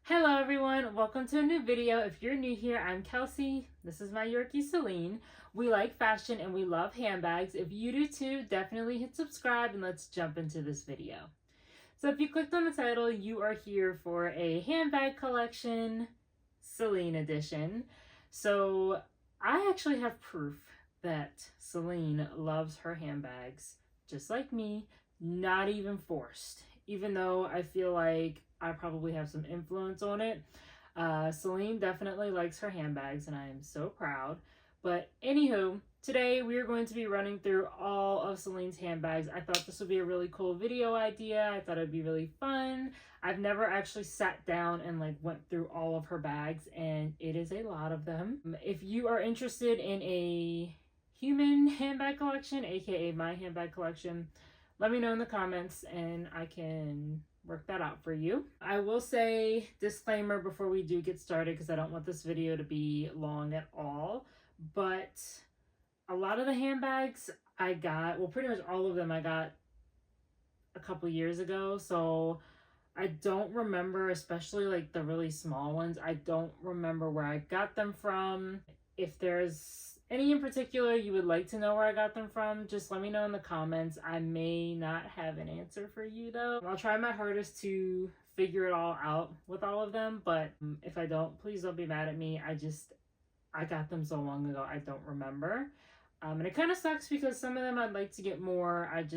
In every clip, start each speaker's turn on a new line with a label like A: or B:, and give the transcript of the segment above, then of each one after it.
A: Hello everyone, welcome to a new video. If you're new here, I'm Kelsey. This is my Yorkie Celine. We like fashion and we love handbags. If you do too, definitely hit subscribe and let's jump into this video. So if you clicked on the title, you are here for a handbag collection, Celine edition. So I actually have proof that Celine loves her handbags, just like me, not even forced. Even though I feel like I probably have some influence on it. Celine definitely likes her handbags and I am so proud. But anywho, today we are going to be running through all of Celine's handbags. I thought this would be a really cool video idea. I thought it'd be really fun. I've never actually sat down and went through all of her bags, and it is a lot of them. If you are interested in a human handbag collection, aka my handbag collection, let me know in the comments and I can work that out for you. I will say disclaimer before we do get started, because I don't want this video to be long at all, but a lot of the handbags I got, well, pretty much all of them I got a couple years ago, so I don't remember, especially like the really small ones, I don't remember where I got them from. If there's any in particular you would like to know where I got them from, just let me know in the comments. I may not have an answer for you though. I'll try my hardest to figure it all out with all of them, but if I don't, please don't be mad at me. I got them so long ago, I don't remember. And it kind of sucks because some of them I'd like to get more. I'd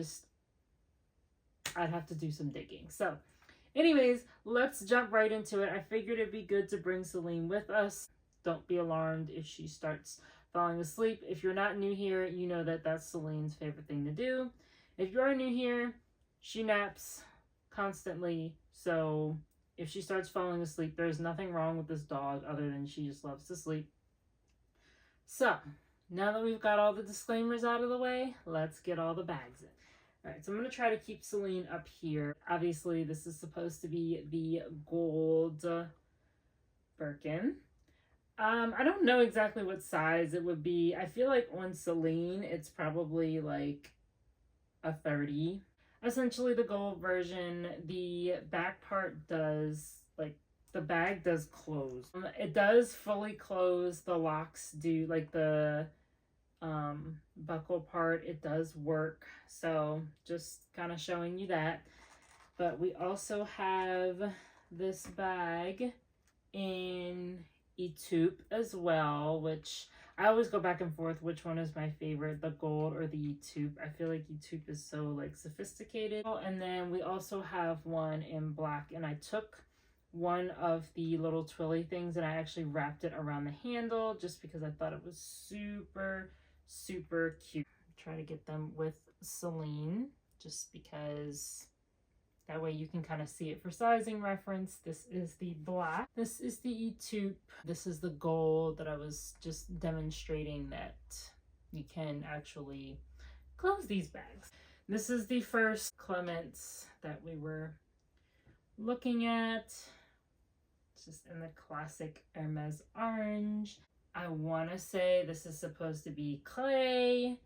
A: have to do some digging. So anyways, let's jump right into it. I figured it'd be good to bring Celine with us. Don't be alarmed if she starts falling asleep. If you're not new here, you know that that's Celine's favorite thing to do. If you are new here, she naps constantly, so if she starts falling asleep, there's nothing wrong with this dog other than she just loves to sleep. So now that we've got all the disclaimers out of the way, let's get all the bags in. Alright, so I'm going to try to keep Celine up here. Obviously, this is supposed to be the gold Birkin. I don't know exactly what size it would be. I feel like on Celine, it's probably like a 30. Essentially the gold version, the back part does, the bag does close. It does fully close. The locks do, like the buckle part, it does work. So just kind of showing you that. But we also have this bag in a taupe as well, which I always go back and forth which one is my favorite, the gold or the taupe. I feel like taupe is so sophisticated. And then we also have one in black, and I took one of the little twilly things and I actually wrapped it around the handle just because I thought it was super cute. Try to get them with Celine just because that way you can kind of see it for sizing reference. This is the black. This is the taupe. This is the gold that I was just demonstrating that you can actually close these bags. This is the first Clements that we were looking at. It's just in the classic Hermes orange. I want to say this is supposed to be clay.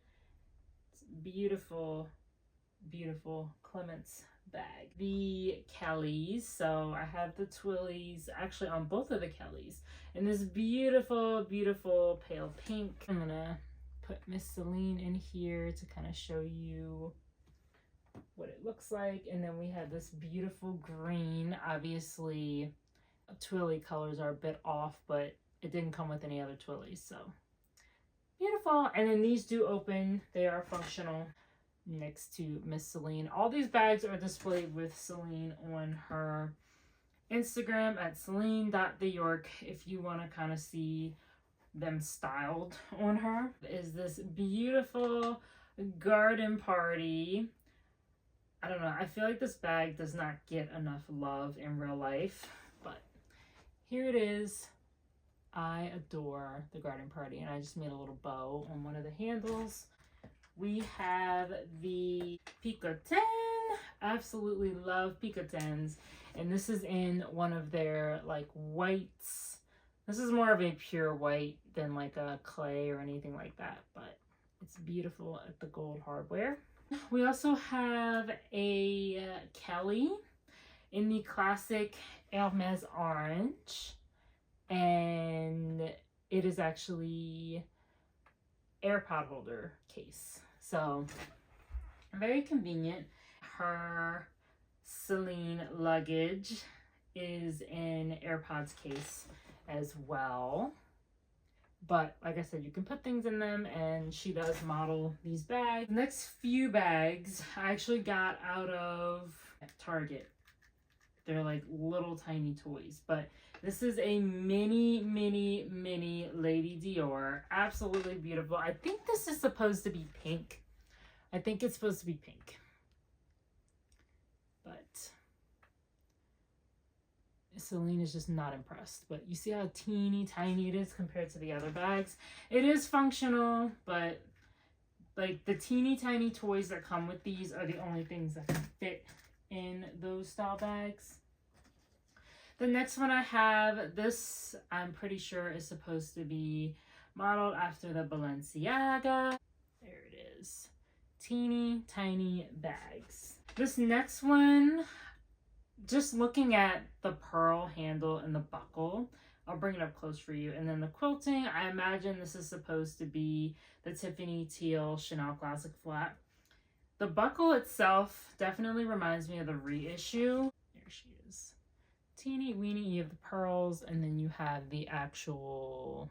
A: It's beautiful Clements bag. The Kellys, so I have the twillies actually on both of the Kellys in this beautiful pale pink. I'm gonna put Miss Celine in here to kind of show you what it looks like. And then we have this beautiful green. Obviously twilly colors are a bit off, but it didn't come with any other twillies, so beautiful. And then these do open, they are functional. Next to Miss Celine. All these bags are displayed with Celine on her Instagram at celine.theyork if you want to kind of see them styled on her. Is this beautiful garden party. I don't know, I feel like this bag does not get enough love in real life, but here it is. I adore the garden party, and I just made a little bow on one of the handles. We have the Picotin. Absolutely love Picotins. And this is in one of their whites. This is more of a pure white than like a clay or anything like that, but it's beautiful at the gold hardware. We also have a Kelly in the classic Hermes orange, and it is actually AirPod holder case. So very convenient. Her Celine luggage is in AirPods case as well. But like I said, you can put things in them, and she does model these bags. The next few bags I actually got out of Target. They're like little tiny toys, but this is a mini Lady Dior. Absolutely beautiful. I think this is supposed to be pink. I think it's supposed to be pink. But Celine is just not impressed. But you see how teeny tiny it is compared to the other bags? It is functional, but like the teeny tiny toys that come with these are the only things that can fit in those style bags. The next one I have, this I'm pretty sure is supposed to be modeled after the Balenciaga. There it is. Teeny tiny bags. This next one, just looking at the pearl handle and the buckle, I'll bring it up close for you. And then the quilting, I imagine this is supposed to be the Tiffany Teal Chanel Classic Flat. The buckle itself definitely reminds me of the reissue. There she is. Teeny weeny, you have the pearls, and then you have the actual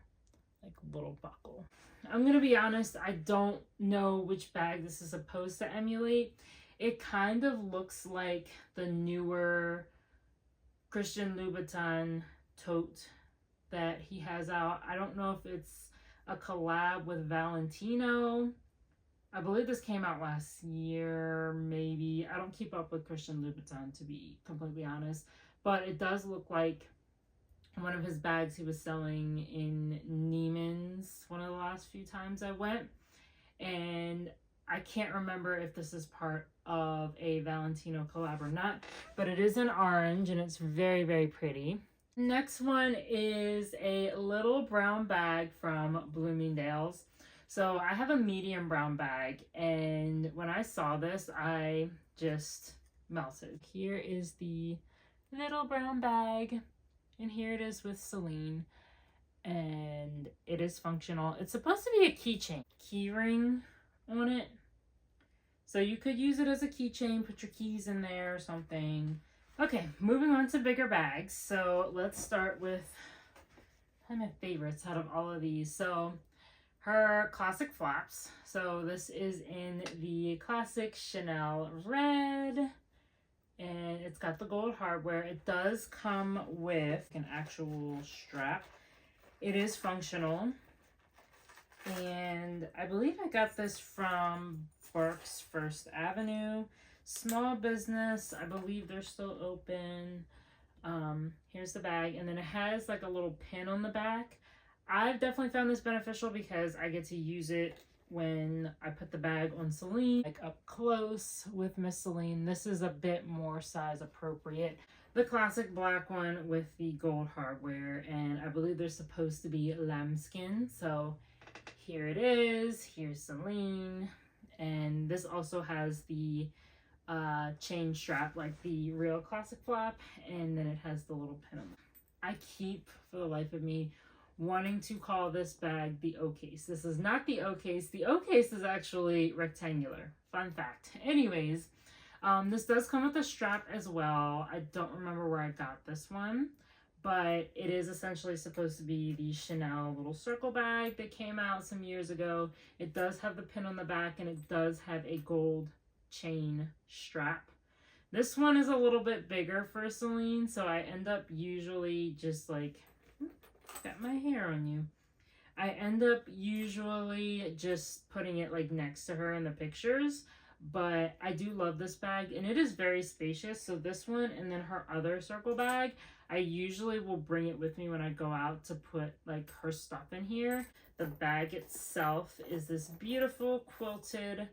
A: like little buckle. I'm gonna be honest, I don't know which bag this is supposed to emulate. It kind of looks like the newer Christian Louboutin tote that he has out. I don't know if it's a collab with Valentino. I believe this came out last year, maybe. I don't keep up with Christian Louboutin, to be completely honest. But it does look like one of his bags he was selling in Neiman's one of the last few times I went. And I can't remember if this is part of a Valentino collab or not, but it is in orange and it's very pretty. Next one is a little brown bag from Bloomingdale's. So I have a medium brown bag, and when I saw this, I just melted. Here is the little brown bag, and here it is with Celine, and it is functional. It's supposed to be a keychain, key ring on it. So you could use it as a keychain, put your keys in there or something. Okay, moving on to bigger bags. So let's start with one of my favorites out of all of these. So her classic flaps. So this is in the classic Chanel red, and it's got the gold hardware. It does come with an actual strap. It is functional, and I believe I got this from Burke's First Avenue. Small business. I believe they're still open. Here's the bag, and then it has like a little pin on the back. I've definitely found this beneficial because I get to use it when I put the bag on Celine, like up close with Miss Celine. This is a bit more size appropriate. The classic black one with the gold hardware, and I believe they're supposed to be lambskin. So here it is. Here's Celine, and this also has the chain strap like the real classic flap, and then it has the little pin on it. I keep, for the life of me, wanting to call this bag the O case. This is not the O case. The O case is actually rectangular. Fun fact. Anyways, this does come with a strap as well. I don't remember where I got this one, but it is essentially supposed to be the Chanel little circle bag that came out some years ago. It does have the pin on the back, and it does have a gold chain strap. This one is a little bit bigger for Celine, so I end up usually just like, got my hair on you. I end up usually just putting it like next to her in the pictures, but I do love this bag, and it is very spacious. So this one and then her other circle bag, I usually will bring it with me when I go out to put like her stuff in here. The bag itself is this beautiful quilted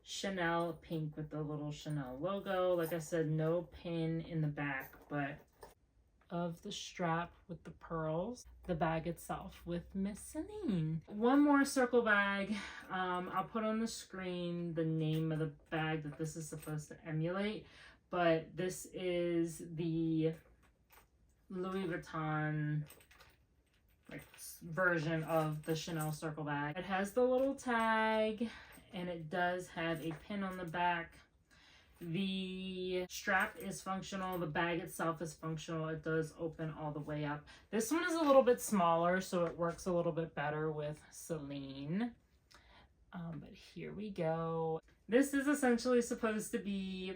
A: Chanel pink with the little Chanel logo. Like I said, no pin in the back, but of the strap with the pearls, the bag itself with Miss Celine. One more circle bag. I'll put on the screen the name of the bag that this is supposed to emulate, but this is the Louis Vuitton like version of the Chanel circle bag. It has the little tag and it does have a pin on the back. The strap is functional. The bag itself is functional. It does open all the way up. This one is a little bit smaller, so it works a little bit better with Celine. But here we go. This is essentially supposed to be,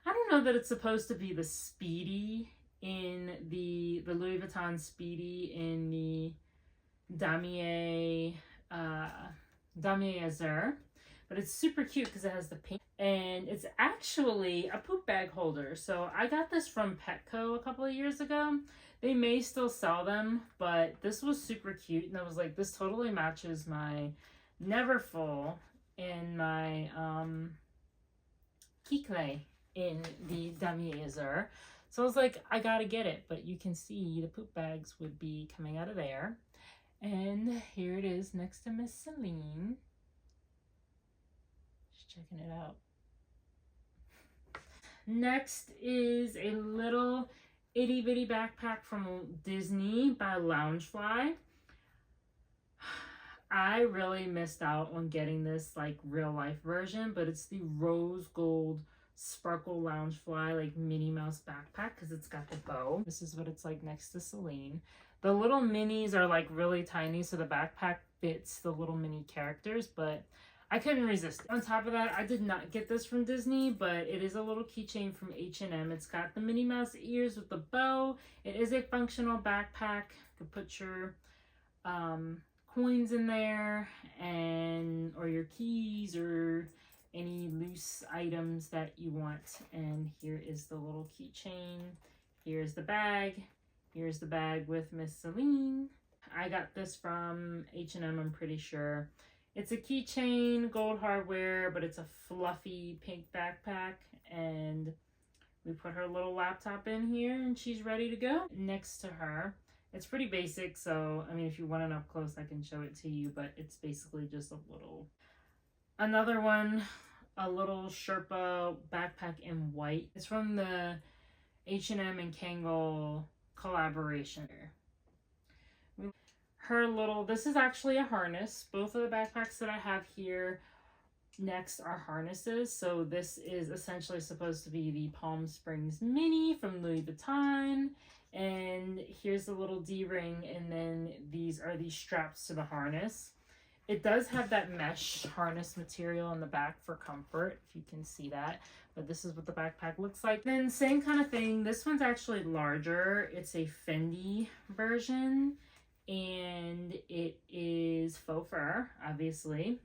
A: I don't know that it's supposed to be the Speedy in the Louis Vuitton Speedy in the Damier Azur, but it's super cute because it has the pink, and it's actually a poop bag holder. So I got this from Petco a couple of years ago. They may still sell them, but this was super cute, and I was like, this totally matches my Neverfull and my Kikle in the Damier Azur. So I was like, I gotta get it, but you can see the poop bags would be coming out of there. And here it is next to Miss Celine. Just checking it out. Next is a little itty bitty backpack from Disney by Loungefly. I really missed out on getting this like real life version, but it's the rose gold sparkle Loungefly like Minnie Mouse backpack because it's got the bow. This is what it's like next to Celine. The little minis are like really tiny, so the backpack fits the little mini characters, but I couldn't resist. On top of that, I did not get this from Disney, but it is a little keychain from H&M. It's got the Minnie Mouse ears with the bow. It is a functional backpack. You can put your coins in there, and or your keys or any loose items that you want. And here is the little keychain. Here's the bag. Here's the bag with Miss Celine. I got this from H&M, I'm pretty sure. It's a keychain, gold hardware, but it's a fluffy pink backpack. And we put her little laptop in here and she's ready to go. Next to her, it's pretty basic, so I mean, if you want it up close, I can show it to you, but it's basically just a little, another one, a little Sherpa backpack in white. It's from the H&M and Kangol collaboration. Her little, this is actually a harness. Both of the backpacks that I have here next are harnesses. So this is essentially supposed to be the Palm Springs Mini from Louis Vuitton. And here's the little D-ring, and then these are the straps to the harness. It does have that mesh harness material in the back for comfort, if you can see that. But this is what the backpack looks like. Then same kind of thing. This one's actually larger. It's a Fendi version, and it is faux fur, obviously.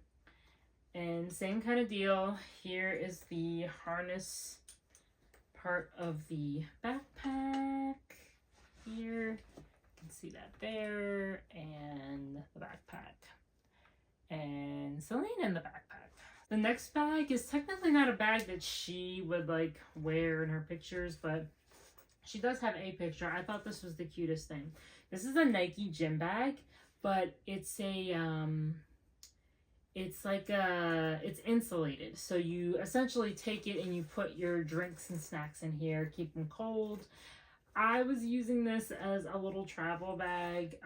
A: And same kind of deal. Here is the harness part of the backpack. Here, you can see that there, and the backpack. And Celine in the backpack. The next bag is technically not a bag that she would like wear in her pictures, but she does have a picture. I thought this was the cutest thing. This is a Nike gym bag, but it's a it's insulated. So you essentially take it and you put your drinks and snacks in here, keep them cold. I was using this as a little travel bag.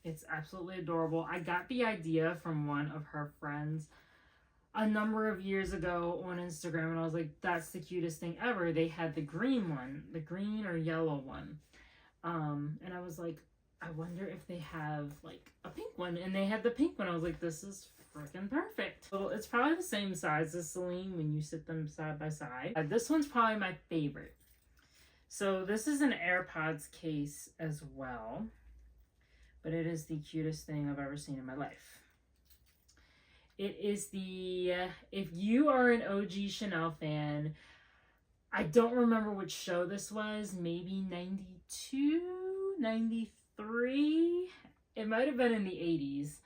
A: It's absolutely adorable. I got the idea from one of her friends a number of years ago on Instagram, and I was like, that's the cutest thing ever. They had the green one, the green or yellow one. And I was like, I wonder if they have like a pink one, and they had the pink one. I was like, this is freaking perfect. So it's probably the same size as Celine when you sit them side by side. This one's probably my favorite. So this is an AirPods case as well, but it is the cutest thing I've ever seen in my life. It is the, if you are an OG Chanel fan, I don't remember which show this was, maybe 92, 93. It might have been in the 80s.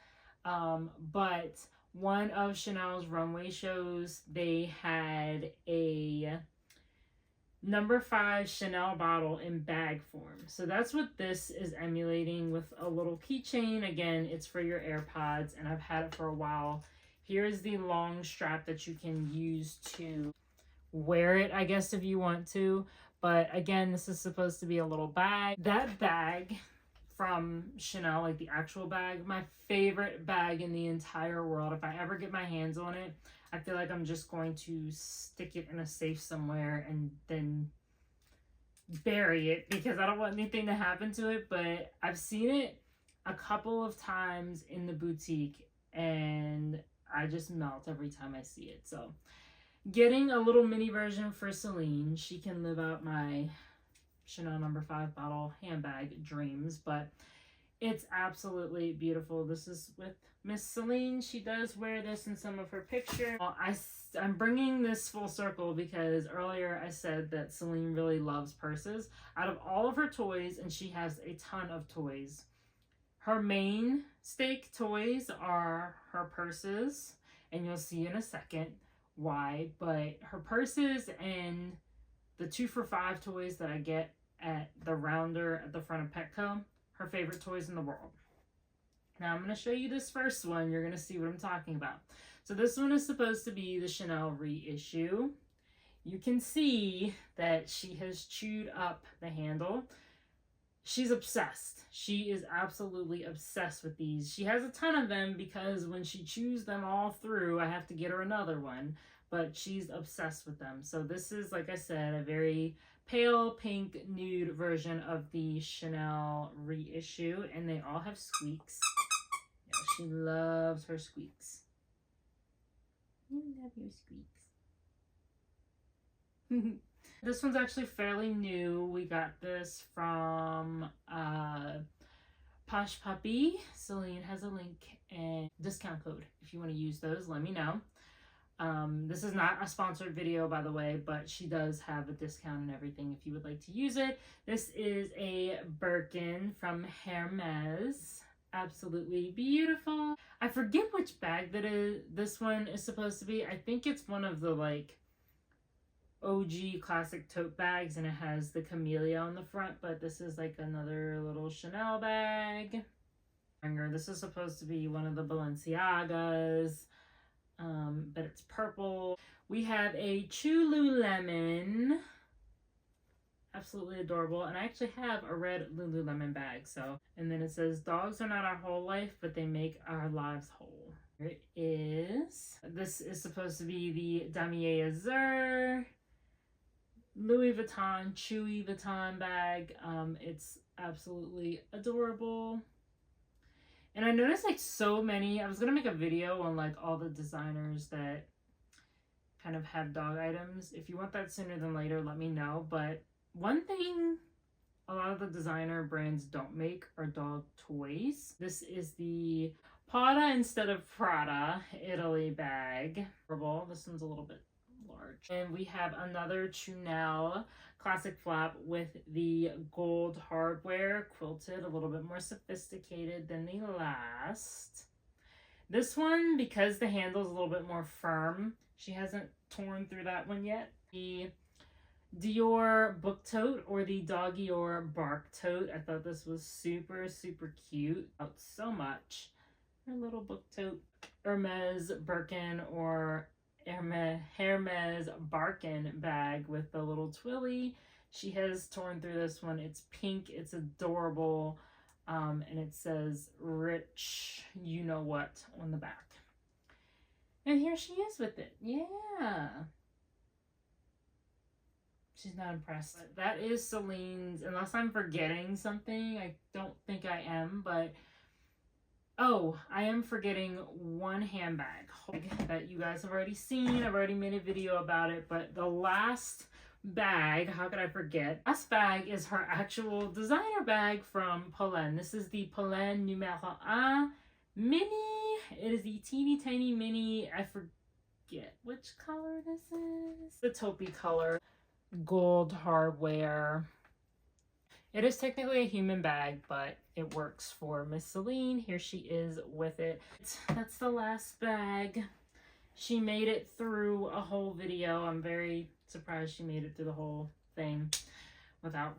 A: But one of Chanel's runway shows, they had a number 5 Chanel bottle in bag form. So that's what this is emulating, with a little keychain. Again, it's for your AirPods, and I've had it for a while. Here's the long strap that you can use to wear it, I guess, if you want to. But again, this is supposed to be a little bag. That bag from Chanel, like the actual bag, my favorite bag in the entire world. If I ever get my hands on it, I feel like I'm just going to stick it in a safe somewhere and then bury it because I don't want anything to happen to it. But I've seen it a couple of times in the boutique and I just melt every time I see it. So getting a little mini version for Celine. She can live out my Chanel No. 5 bottle handbag dreams, but it's absolutely beautiful. This is with Miss Celine. She does wear this in some of her pictures. Well, I'm bringing this full circle because earlier I said that Celine really loves purses. Out of all of her toys, and she has a ton of toys, her main stake toys are her purses, and you'll see in a second why, but her purses and the 2 for $5 toys that I get at the rounder at the front of Petco, her favorite toys in the world. Now I'm going to show you this first one. You're going to see what I'm talking about. So this one is supposed to be the Chanel reissue. You can see that she has chewed up the handle. She's obsessed. She is absolutely obsessed with these. She has a ton of them because when she chews them all through, I have to get her another one. But she's obsessed with them. So this is, like I said, a very pale pink nude version of the Chanel reissue. And they all have squeaks. Yeah, she loves her squeaks. You love your squeaks. This one's actually fairly new. We got this from Posh Puppy. Celine has a link and discount code. If you want to use those, let me know. This is not a sponsored video, by the way, but she does have a discount and everything if you would like to use it. This is a Birkin from Hermes. Absolutely beautiful. I forget which bag this one is supposed to be. I think it's one of the like OG classic tote bags and it has the camellia on the front, but this is like another little Chanel bag. This is supposed to be one of the Balenciagas, but it's purple. We have a Chululemon. Absolutely adorable. And I actually have a red Lululemon bag. So, and then it says, dogs are not our whole life, but they make our lives whole. Here it is. This is supposed to be the Damier Azur Louis Vuitton, Chewy Vuitton bag. It's absolutely adorable. And I noticed like so many, I was going to make a video on like all the designers that kind of have dog items. If you want that sooner than later, let me know. But one thing a lot of the designer brands don't make are dog toys. This is the Prada instead of Prada Italy bag. This one's a little bit large. And we have another Chanel classic flap with the gold hardware quilted, a little bit more sophisticated than the last. This one, because the handle's a little bit more firm, she hasn't torn through that one yet. The Dior book tote or the Doggior bark tote. I thought this was super, super cute. Out so much. Her little book tote. Hermes Birkin or Hermes Barkin bag with the little twilly. She has torn through this one. It's pink. It's adorable. And it says rich you know what on the back. And here she is with it. Yeah. She's not impressed. But that is Celine's, unless I'm forgetting something. I don't think I am, but oh, I am forgetting one handbag that you guys have already seen. I've already made a video about it, but the last bag, how could I forget? Last bag is her actual designer bag from Polen. This is the Polen Numéro 1 Mini. It is the teeny tiny mini. I forget which color this is. The taupey color. Gold hardware. It is technically a human bag, but it works for Miss Celine. Here she is with it. That's the last bag. She made it through a whole video. I'm very surprised she made it through the whole thing without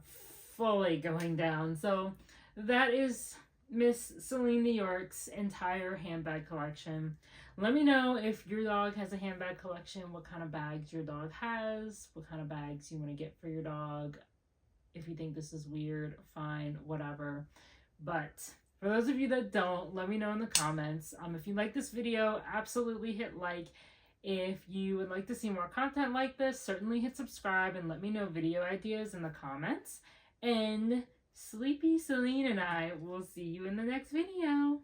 A: fully going down. So that is Miss Celine New York's entire handbag collection. Let me know if your dog has a handbag collection, what kind of bags your dog has, what kind of bags you want to get for your dog. If you think this is weird, fine, whatever. But for those of you that don't, let me know in the comments. If you like this video, absolutely hit like. If you would like to see more content like this, certainly hit subscribe and let me know video ideas in the comments. And Sleepy Celine and I will see you in the next video.